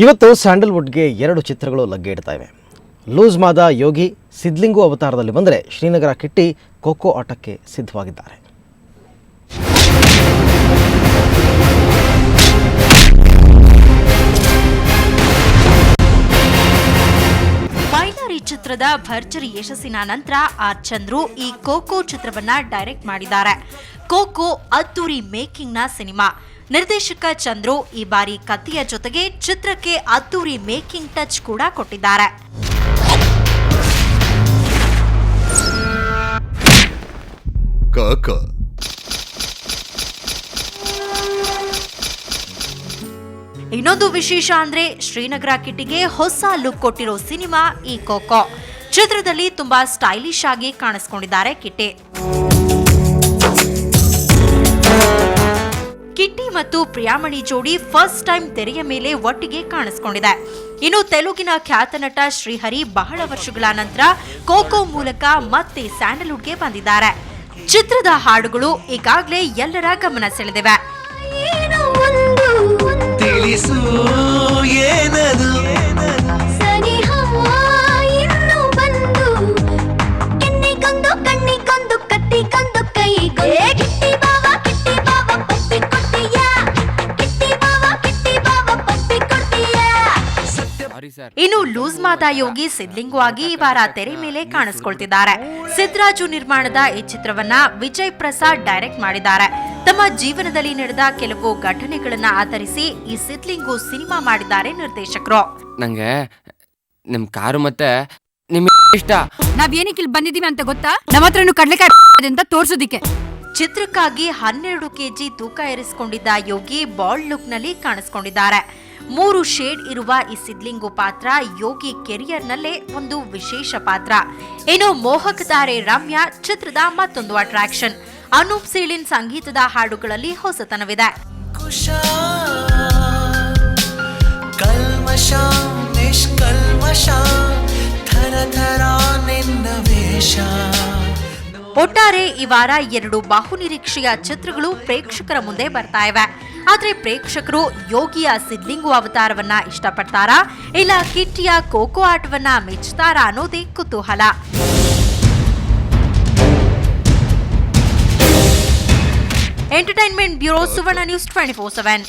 ಇವತ್ತು ಸ್ಯಾಂಡಲ್ವುಡ್ಗೆ 2 ಚಿತ್ರಗಳು ಲಗ್ಗೆ ಇಡ್ತಾ ಇವೆ. ಲೂಸ್ ಮಾದ ಯೋಗಿ ಸಿದ್ಲಿಂಗು ಅವತಾರದಲ್ಲಿ ಬಂದರೆ, ಶ್ರೀನಗರ ಕಿಟ್ಟಿ ಖೋಖೋ ಆಟಕ್ಕೆ ಸಿದ್ಧವಾಗಿದ್ದಾರೆ. ಬೈಲಾರಿ ಚಿತ್ರದ ಭರ್ಜರಿ ಯಶಸ್ಸಿನ ನಂತರ ಆರ್ ಚಂದ್ರು ಈ ಖೋಖೋ ಚಿತ್ರವನ್ನ ಡೈರೆಕ್ಟ್ ಮಾಡಿದ್ದಾರೆ. ಖೋಖೋ ಅದ್ದೂರಿ ಮೇಕಿಂಗ್ ನ ಸಿನಿಮಾ. ನಿರ್ದೇಶಕ ಚಂದ್ರು ಈ ಬಾರಿ ಕಥೆಯ ಜೊತೆಗೆ ಚಿತ್ರಕ್ಕೆ ಅದ್ದೂರಿ ಮೇಕಿಂಗ್ ಟಚ್ ಕೂಡ ಕೊಟ್ಟಿದ್ದಾರೆ. ಇನ್ನೊಂದು ವಿಶೇಷ ಅಂದ್ರೆ ಶ್ರೀನಗರ ಕಿಟ್ಟಿಗೆ ಹೊಸ ಲುಕ್ ಕೊಟ್ಟಿರೋ ಸಿನಿಮಾ ಈ ಖೋಖೋ. ಚಿತ್ರದಲ್ಲಿ ತುಂಬಾ ಸ್ಟೈಲಿಶ್ ಆಗಿ ಕಾಣಿಸಿಕೊಂಡಿದ್ದಾರೆ ಕಿಟ್ಟಿ. ಕಿಟ್ಟಿ ಮತ್ತು ಪ್ರಿಯಾಮಣಿ ಜೋಡಿ ಫಸ್ಟ್ ಟೈಮ್ ತೆರೆಯ ಮೇಲೆ ಒಟ್ಟಿಗೆ ಕಾಣಿಸಿಕೊಂಡಿದೆ. ಇನ್ನು ತೆಲುಗಿನ ಖ್ಯಾತ ನಟ ಶ್ರೀಹರಿ ಬಹಳ ವರ್ಷಗಳ ನಂತರ ಖೋಖೋ ಮೂಲಕ ಮತ್ತೆ ಸ್ಯಾಂಡಲ್ವುಡ್ಗೆ ಬಂದಿದ್ದಾರೆ. ಚಿತ್ರದ ಹಾಡುಗಳು ಈಗಾಗಲೇ ಎಲ್ಲರ ಗಮನ ಸೆಳೆದಿವೆ. ಇನ್ನು ಲೂಸ್ ಮಾದ ಯೋಗಿ ಸಿದ್ಲಿಂಗು ಆಗಿ ಈ ವಾರ ತೆರೆ ಮೇಲೆ ಕಾಣಿಸಿಕೊಳ್ತಿದ್ದಾರೆ. ಸಿದ್ರಾಜು ನಿರ್ಮಾಣದ ಈ ಚಿತ್ರವನ್ನ ವಿಜಯ್ ಪ್ರಸಾದ್ ಡೈರೆಕ್ಟ್ ಮಾಡಿದ್ದಾರೆ. ತಮ್ಮ ಜೀವನದಲ್ಲಿ ನಡೆದ ಕೆಲವು ಘಟನೆಗಳನ್ನ ಆಧರಿಸಿ ಈ ಸಿದ್ಲಿಂಗು ಸಿನಿಮಾ ಮಾಡಿದ್ದಾರೆ ನಿರ್ದೇಶಕರು. ನಂಗೆ ನಿಮ್ ಕಾರು ಮತ್ತೆ ನಿಮ್ ಇಷ್ಟ. ನಾವ್ ಏನಕ್ಕೆ ಇಲ್ಲಿ ಬಂದಿದೀವಿ ಅಂತ ಗೊತ್ತಾ? ನಮ್ಮ ಹತ್ರನು ಕಡ್ಲೆಕಾಯಿ ಅಂತ ತೋರ್ಸೋದಿಕ್ಕೆ. ಚಿತ್ರಕ್ಕಾಗಿ 12 kg ತೂಕ ಏರಿಸಿಕೊಂಡಿದ್ದ ಯೋಗಿ ಬಾಲ್ಡ್ ಲುಕ್ ನಲ್ಲಿ ಕಾಣಿಸಿಕೊಂಡಿದ್ದಾರೆ. 3 ಶೇಡ್ ಇರುವ ಈ ಸಿದ್ಲಿಂಗು ಪಾತ್ರ ಯೋಗಿ ಕೆರಿಯರ್ನಲ್ಲೇ ಒಂದು ವಿಶೇಷ ಪಾತ್ರ. ಇನ್ನು ಮೋಹಕ ತಾರೆ ರಮ್ಯಾ ಚಿತ್ರದ ಮತ್ತೊಂದು ಅಟ್ರಾಕ್ಷನ್. ಅನೂಪ್ ಸೀಳಿನ್ ಸಂಗೀತದ ಹಾಡುಗಳಲ್ಲಿ ಹೊಸತನವಿದೆ. ಒಟ್ಟಾರೆ ಈ ವಾರ 2 ಬಹುನಿರೀಕ್ಷೆಯ ಚಿತ್ರಗಳು ಪ್ರೇಕ್ಷಕರ ಮುಂದೆ ಬರ್ತಾ ಇವೆ. ಆದ್ರೆ ಪ್ರೇಕ್ಷಕರು ಯೋಗಿಯ ಸಿದ್ಲಿಂಗು ಅವತಾರವನ್ನ ಇಷ್ಟಪಡ್ತಾರಾ, ಇಲ್ಲ ಕಿಟ್ಟಿಯ ಖೋಖೋ ಆಟವನ್ನ ಮೆಚ್ಚುತ್ತಾರಾ ಅನ್ನೋದೇ ಕುತೂಹಲ. ಎಂಟರ್ಟೈನ್ಮೆಂಟ್ ಬ್ಯೂರೋ, ಸುವರ್ಣ ನ್ಯೂಸ್ 24/7.